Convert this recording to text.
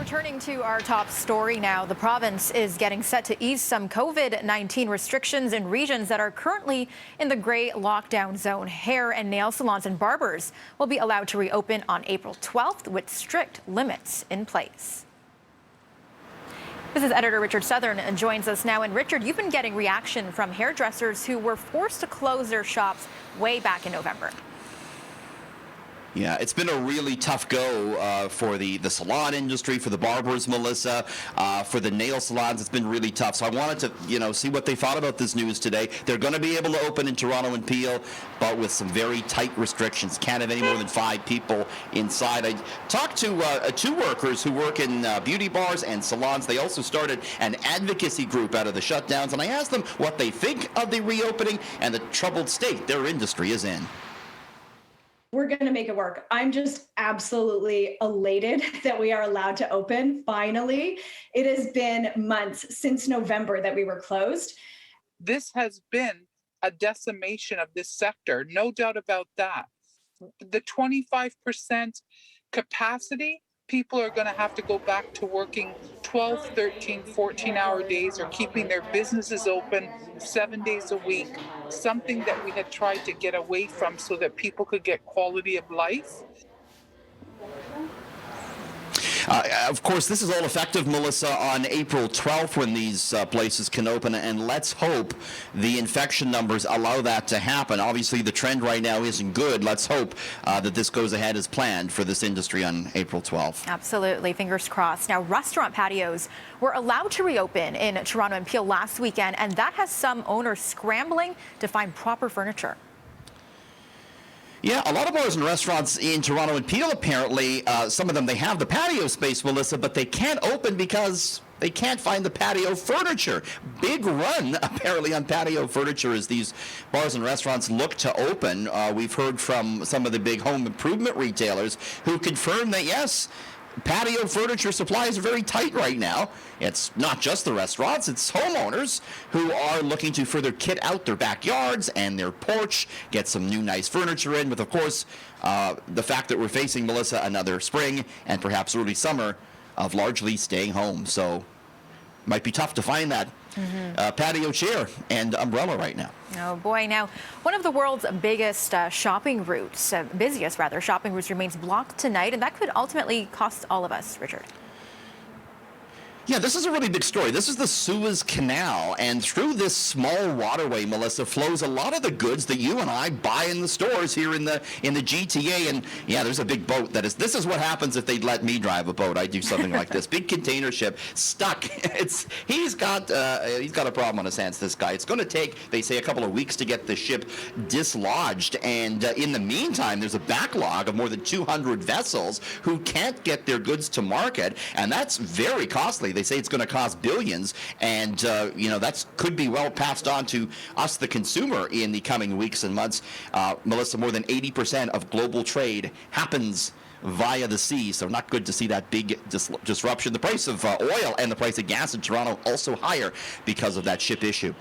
Turning to our top story now, the province is getting set to ease some COVID-19 restrictions in regions that are currently in the gray lockdown zone. Hair and nail salons and barbers will be allowed to reopen on April 12th with strict limits in place. This is editor Richard Southern and joins us now. And Richard, you've been getting reaction from hairdressers who were forced to close their shops way back in November. Yeah, it's been a really tough go for the salon industry, for the barbers, Melissa, for the nail salons. It's been really tough. So I wanted to, see what they thought about this news today. They're going to be able to open in Toronto and Peel, but with some very tight restrictions. Can't have any more than 5 people inside. I talked to 2 workers who work in beauty bars and salons. They also started an advocacy group out of the shutdowns, and I asked them what they think of the reopening and the troubled state their industry is in. We're going to make it work. I'm just absolutely elated that we are allowed to open, finally. It has been months since November that we were closed. This has been a decimation of this sector, no doubt about that. The 25% capacity, people are going to have to go back to working 12, 13, 14-hour days or keeping their businesses open 7 days a week, something that we had tried to get away from so that people could get quality of life. Of course, this is all effective, Melissa, on April 12th when these places can open, and let's hope the infection numbers allow that to happen. Obviously, the trend right now isn't good. Let's hope that this goes ahead as planned for this industry on April 12th. Absolutely. Fingers crossed. Now, restaurant patios were allowed to reopen in Toronto and Peel last weekend, and that has some owners scrambling to find proper furniture. Yeah, a lot of bars and restaurants in Toronto and Peel, apparently, some of them, they have the patio space, Melissa, but they can't open because they can't find the patio furniture. Big run, apparently, on patio furniture as these bars and restaurants look to open. We've heard from some of the big home improvement retailers who confirm that, yes, patio furniture supplies are very tight right now. It's not just the restaurants, it's homeowners who are looking to further kit out their backyards and their porch, get some new nice furniture in, with, of course, the fact that we're facing, Melissa, another spring and perhaps early summer of largely staying home. So might be tough to find that patio chair and umbrella right now. Oh boy. Now, one of the world's biggest shopping routes, busiest rather, shopping routes remains blocked tonight, and that could ultimately cost all of us, Richard. Yeah, this is a really big story. This is the Suez Canal, and through this small waterway, Melissa, flows a lot of the goods that you and I buy in the stores here in the GTA. And yeah, there's a big boat that is. This is what happens if they'd let me drive a boat. I'd do something like this. Big container ship stuck. He's got a problem on his hands. This guy. It's going to take, they say, a couple of weeks to get the ship dislodged. And in the meantime, there's a backlog of more than 200 vessels who can't get their goods to market, and that's very costly. They say it's going to cost billions, and that could be well passed on to us, the consumer, in the coming weeks and months. Melissa, more than 80% of global trade happens via the sea, so not good to see that big disruption. The price of oil and the price of gas in Toronto also higher because of that ship issue.